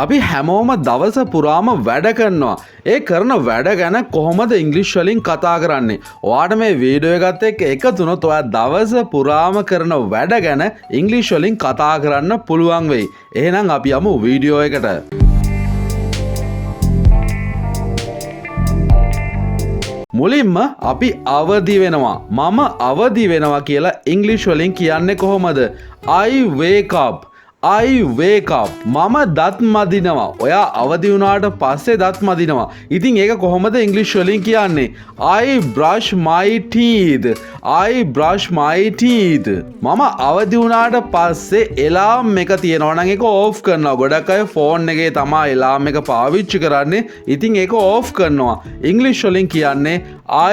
අපි හැමෝම දවස පුරාම වැඩ කරනවා. ඒ කරන වැඩ ගැන කොහොමද ඉංග්‍රීසි වලින් කතා කරන්නේ? ඔයාට මේ වීඩියෝ එකත් එක්ක එකතු වුණොත් ඔයා දවස පුරාම කරන වැඩ ගැන ඉංග්‍රීසි වලින් කතා කරන්න පුළුවන් වෙයි. එහෙනම් අපි යමු වීඩියෝ එකට. මුලින්ම අපි අවදි වෙනවා. මම අවදි වෙනවා කියලා ඉංග්‍රීසි වලින් කියන්නේ කොහොමද? I wake up. I wake up. මම දත් මදිනවා. ඔයා අවදි වුණාට පස්සේ දත් මදිනවා. ඉතින් ඒක කොහොමද ඉංග්‍රීසි වලින් කියන්නේ? I brush my teeth. I brush my teeth. මම අවදි වුණාට පස්සේ එලාම් එක තියෙනවා නම් ඒක ඕෆ් කරනවා. ගොඩක් අය ෆෝන් එකේ තමයි එලාම් එක පාවිච්චි කරන්නේ. ඉතින් ඒක ඕෆ් කරනවා. ඉංග්‍රීසි වලින් කියන්නේ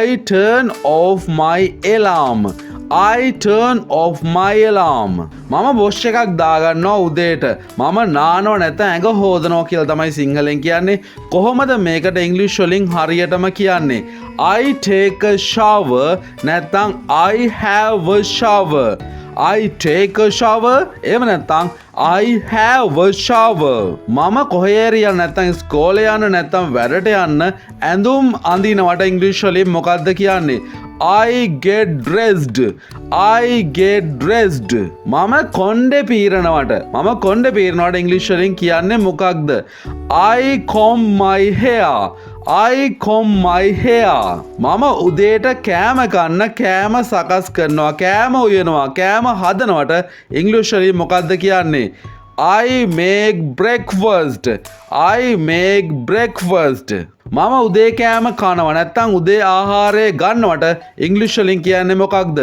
I turn off my alarm. I turn off my alarm. මම වොෂ් එකක් දාගන්නවා උදේට. මම නානව නැත්නම් ඇඟ හොදනවා කියලා තමයි සිංහලෙන් කියන්නේ. කොහොමද මේකට ඉංග්‍රීසි වලින් හරියටම කියන්නේ? I take a shower නැත්නම් I have a shower. I take a shower. එහෙම නැත්නම් I have a shower. මම කොහේ හරි යන්න නැත්නම් ඉස්කෝලේ යන්න නැත්නම් වැඩට යන්න ඇඳුම් අඳිනවට ඉංග්‍රීසි වලින් මොකක්ද කියන්නේ? I get dressed. I get dressed. මම කොණ්ඩේ පීරනවට ඉංග්‍රීසි වලින් කියන්නේ මොකක්ද? I comb my hair. I comb my hair. මම උදේට කෑම කෑම සකස් කරනවා, කෑම උයනවා, කෑම හදනවට ඉංග්‍රීසි වලින් මොකක්ද කියන්නේ? I make breakfast. I make breakfast. මම උදේ කෑම කනවා නැත්නම් උදේ ආහාරය ගන්නවට ඉංග්‍රීසි වලින් කියන්නේ මොකක්ද?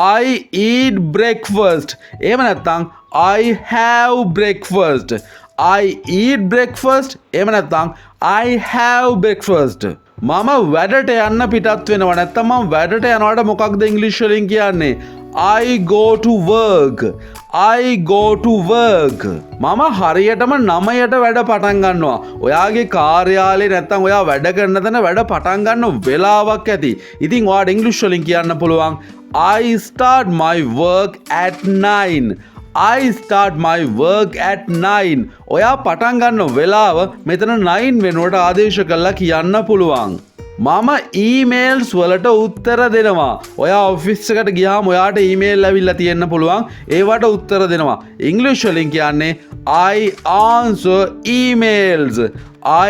I eat breakfast. එහෙම නැත්නම් I have breakfast. I eat breakfast. එහෙම නැත්නම් I have breakfast. මම වැඩට යන්න පිටත් වෙනවා නැත්නම් මම වැඩට යනවට මොකක්ද ඉංග්‍රීසි වලින් කියන්නේ? I go to work. I go to work. මම හරියටම 9ට වැඩ පටන් ගන්නවා. ඔයාගේ කාර්යාලේ නැත්නම් ඔයා වැඩ කරන තැන වැඩ පටන් ගන්න වෙලාවක් ඇති. ඉතින් ඔයාට ඉංග්‍රීසි වලින් කියන්න පුළුවන් I start my work at 9. I start my work at 9. ඔයා පටන් ගන්න වෙලාව මෙතන 9 වෙනුවට ආදේශ කරලා කියන්න පුළුවන්. මම ඊමේල්ස් වලට උත්තර දෙනවා. ඔයා ඔෆිස් එකට ගියාම ඔයාට ඊමේල් ඇවිල්ලා තියෙන්න පුළුවන්. ඒවට උත්තර දෙනවා. ඉංග්‍රීසි වලින් කියන්නේ I answer emails.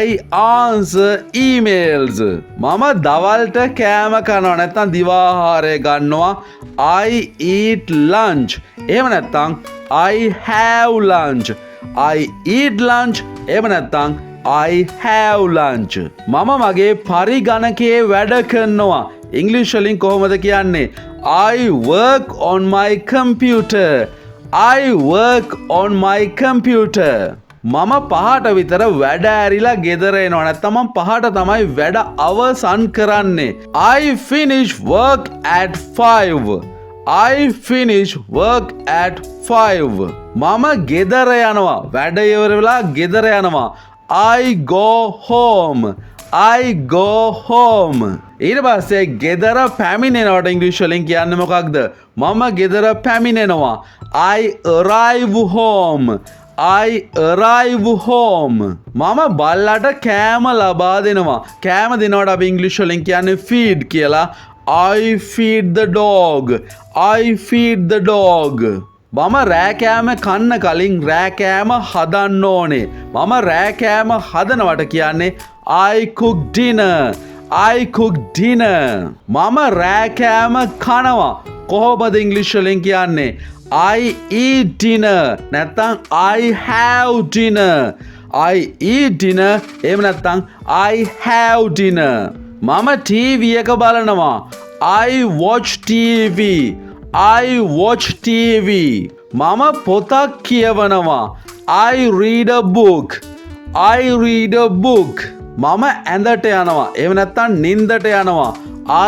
I answer emails. මම දවල්ට කෑම කනවා නැත්නම් දිවාහාරය ගන්නවා. I eat lunch. එහෙම නැත්නම් I have lunch. I eat lunch. එහෙම නැත්නම් I have lunch. මම මගේ පරිගණකයේ වැඩ කරනවා. ඉංග්‍රීසි වලින් කොහොමද කියන්නේ? I work on my computer. I work on my computer. මම 5ට විතර වැඩ ඇරිලා ගෙදර එනවා නැත්නම් මම 5ට තමයි වැඩ අවසන් කරන්නේ. I finish work at 5. I finish work at 5. මම ගෙදර යනවා. වැඩ ඉවර වෙලා ගෙදර යනවා. I go home. I go home. ඊට පස්සේ ගෙදර පැමිණෙනවට ඉංග්‍රීසි වලින් කියන්නේ මොකක්ද? මම ගෙදර පැමිණෙනවා. I arrive home. I arrive home. මම බල්ලට කෑම ලබා දෙනවා. කෑම දෙනවට අපි ඉංග්‍රීසි වලින් කියන්නේ feed කියලා. I feed the dog. I feed the dog. මම රෑ කෑම කන්න කලින් රෑ කෑම හදන්න ඕනේ. මම රෑ කෑම හදනවට කියන්නේ I cook dinner. I cook dinner. මම රෑ කෑම කනවා. කොහොමද ඉංග්‍රීසි වලින් කියන්නේ? I eat dinner. නැත්නම් I have dinner. I eat dinner. එහෙම නැත්නම් I have dinner. මම TV එක බලනවා. I watch TV. I watch TV. මම පොතක් කියවනවා. I read a book. I read a book. මම ඇඳට යනවා. එහෙම නැත්නම් නින්දට යනවා.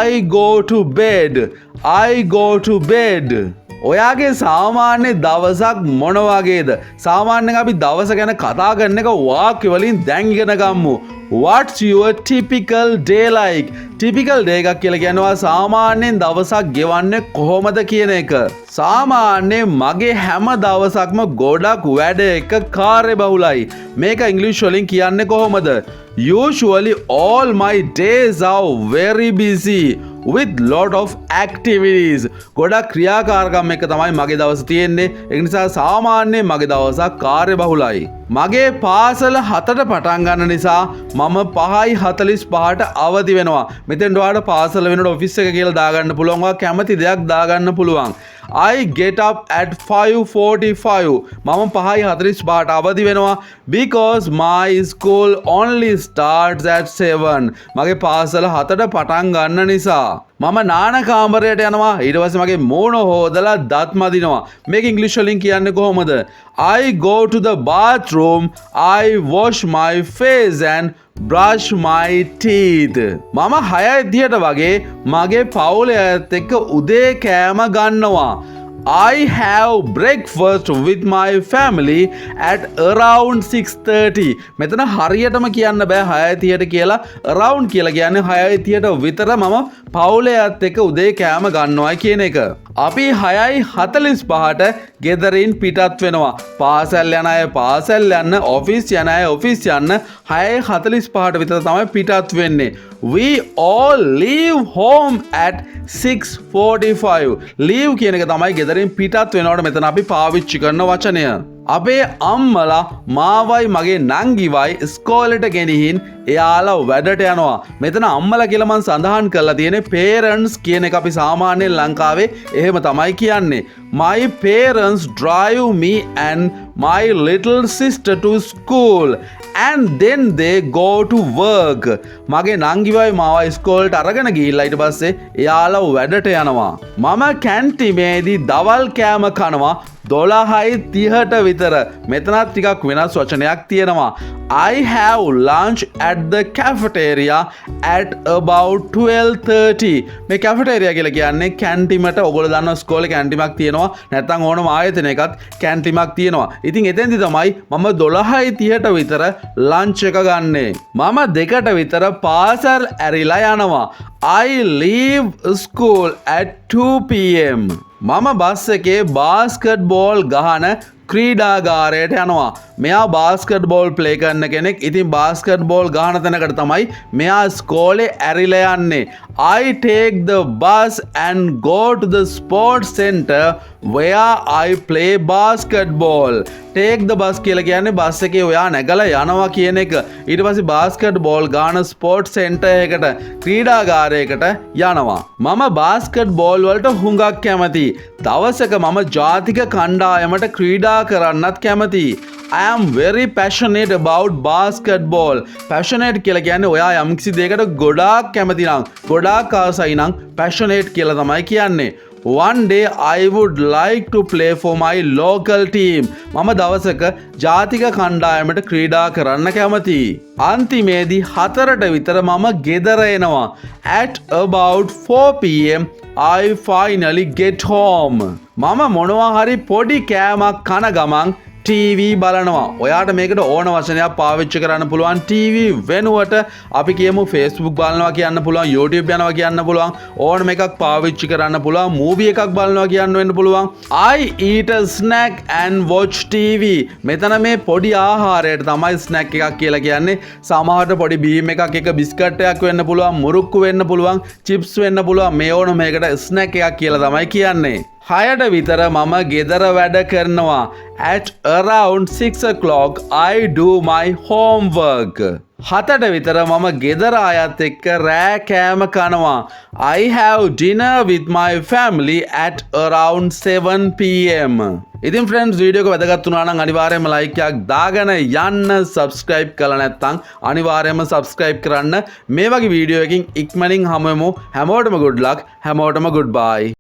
I go to bed. I go to bed. ඔයාගේ සාමාන්‍ය දවසක් මොන වගේද? සාමාන්‍යයෙන් අපි දවස ගැන කතා කරන එක වාක්‍ය වලින් දැන් ඉගෙන ගමු. What's your typical day like? Typical day එකක් කියලා කියනවා සාමාන්‍යයෙන් දවසක් ගෙවන්නේ කොහොමද කියන එක. සාමාන්‍යයෙන් මගේ හැම දවසක්ම ගොඩක් වැඩ එක කාර්යබහුලයි. මේක ඉංග්‍රීසි වලින් කියන්නේ කොහොමද? Usually all my days are very busy with lot of activities. ගොඩක් ක්‍රියාකාරකම් එක තමයි මගේ දවස තියෙන්නේ. ඒ නිසා සාමාන්‍යයෙන් මගේ දවසක් කාර්යබහුලයි. මගේ පාසල 7ට පටන් ගන්න නිසා මම 5:45ට අවදි වෙනවා. මෙතෙන්ට ඔයාලට පාසල වෙනකොට ඔෆිස් එක කියලා දාගන්න පුළුවන්. ඔයා කැමති දෙයක් දාගන්න පුළුවන්. I get up at 5:45. මම 5:45ට අවදි වෙනවා because my school only starts at 7. මගේ පාසල 7ට පටන් ගන්න නිසා මම නාන කාමරයට යනවා. ඊට පස්සේ මගේ මූණ හොදලා දත් මදිනවා. මේක ඉංග්‍රීසි වලින් කියන්නේ කොහොමද? I go to the bathroom, I wash my face and brush my teeth. මම 6:30ට වගේ මගේ පවුලේ අයත් එක්ක උදේ කෑම ගන්නවා. I have breakfast with my family at around 6:30. මෙතන හරියටම කියන්න බෑ 6:30ට කියලා. around කියලා කියන්නේ 6:30ට විතර මම පවුලේ අයත් එක්ක උදේ කෑම ගන්නවා කියන එක. අපි 6:45ට ගෙදරින් පිටත් වෙනවා. පාසල් යන අය පාසල් යන්න, ඔෆිස් යන අය ඔෆිස් යන්න 6:45ට විතර තමයි පිටත් වෙන්නේ. We all leave home at 6:45. leave කියන එක තමයි ගෙදරින් පිටත් වෙනකොට මෙතන අපි පාවිච්චි කරන වචනය. අපේ අම්මලා මාවයි මගේ නංගිවයි ඉස්කෝලේට ගෙනිහින් එයාලා වැඩට යනවා. මෙතන අම්මලා කියලා මම සඳහන් කරලා තියෙන්නේ parents කියන එක අපි සාමාන්‍යයෙන් ලංකාවේ එහෙම තමයි කියන්නේ. My parents drive me and my little sister to school and then they go to work. මගේ නංගිවයි මාව ඉස්කෝලේට අරගෙන ගිහිල්ලා ඊට පස්සේ එයාලා වැඩට යනවා. මම කැන්ටිමේදී දවල් කෑම කනවා 12:30ට විතර. මෙතනත් ටිකක් වෙනස් වචනයක් තියෙනවා. I have lunch at the cafeteria at about 12:30. මේ cafeteria කියලා කියන්නේ කැන්ටිමට. ඔයගොල්ලෝ දන්නවා ඉස්කෝලේ කැන්ටිමක් තියෙනවා. නැත්නම් ඕනම ආයතනයකත් කැන්ටිමක් තියෙනවා. ඉතින් එතෙන්දි තමයි මම 12:30ට විතර lunch එක ගන්නෙ. මම 2ට විතර පාසල් ඇරිලා යනවා. I leave school at 2 p.m. මම බස් එකේ බාස්කට් බෝල් ගහන ක්‍රීඩාගාරයට යනවා. මෙයා බාස්කට් බෝල් ප්ලේ කරන කෙනෙක්. ඉතින් බාස්කට් බෝල් ගහන තැනකට තමයි මෙයා ස්කෝලේ ඇරිලා යන්නේ. I take the bus and go to the sports center where I play basketball. Take the bus කියලා කියන්නේ බස් එකේ ඔයා නැගලා යනවා කියන එක. ඊට පස්සේ බාස්කට් බෝල් ගහන ස්පෝර්ට්ස් සෙන්ටර් එකට ක්‍රීඩාගාරයකට යනවා. මම බාස්කට් බෝල් වලට හුඟක් කැමතියි. දවසක මම ජාතික කණ්ඩායමට ක්‍රීඩා කරන්නත් කැමතියි. I am very passionate about basketball. Passionate කියලා කියන්නේ ඔයා යම්කිසි දෙයකට ගොඩාක් කැමති නම්, ගොඩාක් ආසයි නම් passionate කියලා තමයි කියන්නේ. One day I would like to play for my local team. මම දවසක ජාතික කණ්ඩායමට ක්‍රීඩා කරන්න කැමතියි. අන්තිමේදී 4ට විතර මම ගෙදර එනවා. At about 4 p.m. I finally get home. මම මොනවා හරි පොඩි කෑමක් කන ගමන් TV බලනවා. ඔයාට මේකට ඕන වචනයක් පාවිච්චි කරන්න පුළුවන්. TV වෙනුවට අපි කියමු Facebook බලනවා කියන්න පුළුවන්, YouTube යනවා කියන්න පුළුවන්, ඕනම එකක් පාවිච්චි කරන්න පුළුවන්, movie එකක් බලනවා කියන්න වෙන්න පුළුවන්. I eat a snack and watch TV. මෙතන මේ පොඩි ආහාරයට තමයි snack එකක් කියලා කියන්නේ. සමහරට පොඩි බීම් එකක් එක බිස්කට් එකක් වෙන්න පුළුවන්, මුරුක්කු වෙන්න පුළුවන්, chips වෙන්න පුළුවන්. මේ ඕනම එකකට snack එකක් කියලා තමයි කියන්නේ. 6ට විතර මම ගෙදර වැඩ කරනවා. At around 6 o'clock I do my homework. 7ට විතර මම ගෙදර අයත් එක්ක රෑ කෑම කනවා. I have dinner with my family at around 7 p.m. ඉතින් friends වීඩියෝ එක වැදගත් වුණා නම් අනිවාර්යයෙන්ම like එකක් දාගෙන යන්න. subscribe කරලා නැත්නම් අනිවාර්යයෙන්ම subscribe කරන්න. මේ වගේ වීඩියෝ එකකින් ඉක්මනින් හමු වෙමු. හැමෝටම good luck. හැමෝටම goodbye.